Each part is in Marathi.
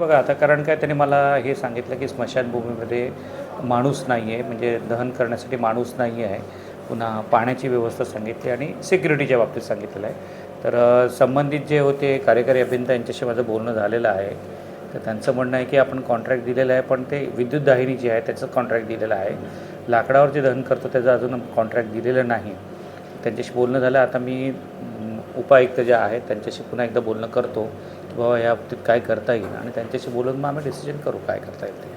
बघा आता कारण काय त्यांनी मला हे सांगितलं की स्मशानभूमीमध्ये माणूस नाही आहे, म्हणजे दहन करण्यासाठी माणूस नाही आहे. पुन्हा पाण्याची व्यवस्था सांगितली आणि सिक्युरिटीच्या बाबतीत सांगितलेलं आहे. तर संबंधित जे होते कार्यकारी अभियंता यांच्याशी माझं बोलणं झालेलं आहे. तर त्यांचं म्हणणं आहे की आपण कॉन्ट्रॅक्ट दिलेलं आहे, पण ते विद्युत दाहिनी जी आहे त्याचं कॉन्ट्रॅक्ट दिलेलं आहे. लाकडावर जे दहन करतो त्याचं अजून कॉन्ट्रॅक्ट दिलेलं नाही. त्यांच्याशी बोलणं झालं. आता मी उपायुक्त जे आहेत त्यांच्याशी पुन्हा एकदा बोलणं करतो की बाबा या बाबतीत काय करता येईल, आणि त्यांच्याशी बोलून मग आम्ही डिसिजन करू काय करता येईल ते.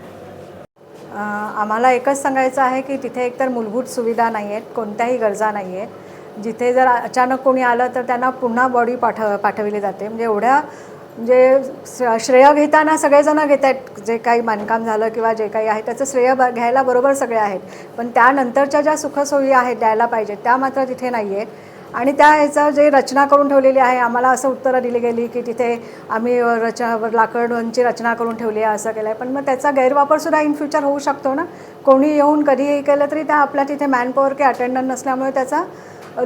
आम्हाला एकच सांगायचं आहे की तिथे एकतर मूलभूत सुविधा नाही आहेत, कोणत्याही गरजा नाही आहेत. जिथे जर अचानक कोणी आलं तर त्यांना पुन्हा बॉडी पाठवली जाते. म्हणजे एवढ्या म्हणजे श्रेय घेताना सगळेजण घेत आहेत. जे काही बांधकाम झालं किंवा जे काही आहे त्याचं श्रेय घ्यायला बरोबर सगळे आहेत, पण त्यानंतरच्या ज्या सुखसोयी आहेत द्यायला पाहिजेत त्या मात्र तिथे नाही आहेत. आणि त्या ह्याचं जे रचना करून ठेवलेली आहे, आम्हाला असं उत्तरं दिली गेली की तिथे आम्ही लाकडांची रचना करून ठेवली आहे, असं केलं आहे. पण मग त्याचा गैरवापरसुद्धा इन फ्युचर होऊ शकतो ना. कोणी येऊन कधीही केलं तरी त्या आपल्या तिथे मॅनपॉवर की अटेंडंट नसल्यामुळे त्याचा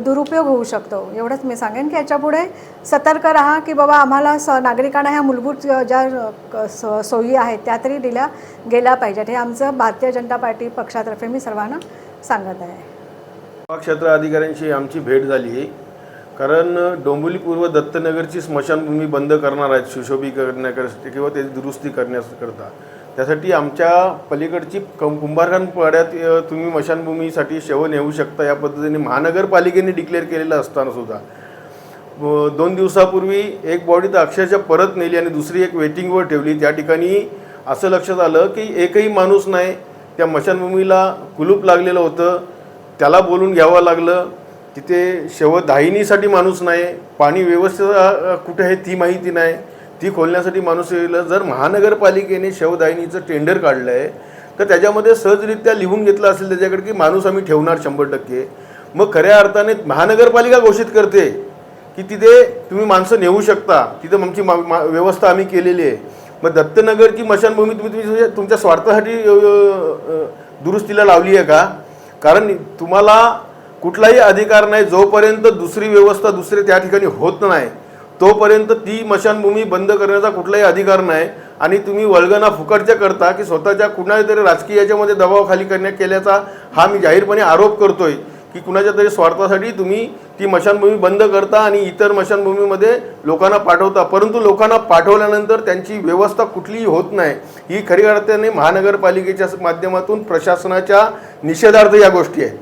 दुरुपयोग होऊ शकतो. एवढंच मी सांगेन की याच्यापुढे सतर्क राहा की बाबा आम्हाला नागरिकांना ह्या मूलभूत ज्या सोयी आहेत त्या तरी दिल्या गेल्या पाहिजेत. हे आमचं भारतीय जनता पार्टी पक्षातर्फे मी सर्वांना सांगत आहे. क्षेत्र अधिकाऱ्यांशी आमची भेट झाली आहे. कारण डोंबिवली पूर्व दत्तनगरची स्मशानभूमी बंद करणार आहेत सुशोभीकरणासाठी किंवा त्याची दुरुस्ती करण्याकरता. त्यासाठी आमच्या पलीकडची कुंभारखान पाड्यात तुम्ही स्मशानभूमीसाठी शव नेऊ शकता या पद्धतीने महानगरपालिकेने डिक्लेअर केलेलं असताना सुद्धा 2 दिवसापूर्वी एक बॉडी तर अक्षरशः परत नेली आणि दुसरी एक वेटिंगवर ठेवली. त्या ठिकाणी असं लक्षात आलं की एकही माणूस नाही. त्या स्मशानभूमीला कुलूप लागलेलं होतं, त्याला बोलून घ्यावं लागलं. तिथे शवदाहिनीसाठी माणूस नाही, पाणी व्यवस्था कुठे आहे ती माहिती नाही, ती खोलण्यासाठी माणूस येईल. जर महानगरपालिकेने शवदाहिनीचं टेंडर काढलं आहे तर त्याच्यामध्ये सहजरित्या लिहून घेतलं असेल त्याच्याकडे की माणूस आम्ही ठेवणार 100%. मग खऱ्या अर्थाने महानगरपालिका घोषित करते की तिथे तुम्ही माणसं नेऊ शकता, तिथं आमची व्यवस्था आम्ही केलेली आहे. मग दत्तनगरची स्मशानभूमी तुम्ही तुमच्या स्वार्थासाठी दुरुस्तीला लावली आहे का? कारण तुम्हाला कुठलाही अधिकार नाही जोपर्यंत दुसरी व्यवस्था दुसरे त्या ठिकाणी होत नाही तोपर्यंत ती स्मशानभूमी बंद करण्याचा कुठलाही अधिकार नाही. आणि तुम्ही वल्गना फुकटच्या करता की स्वतःच्या कुणाच्या तरी राजकीय याच्यामध्ये दबावाखाली केल्याचा हा मी जाहीरपणे आरोप करतोय की कुणाच्या तरी स्वार्थासाठी तुम्ही ती स्मशानभूमी बंद करता आणि इतर स्मशानभूमीमध्ये लोकांना पाठवता. परंतु लोकांना पाठवल्यानंतर त्यांची व्यवस्था कुठलीही होत नाही. ही खरी अर्थाने महानगरपालिकेच्या माध्यमातून प्रशासनाच्या निषेधार्थ या गोष्टी आहेत.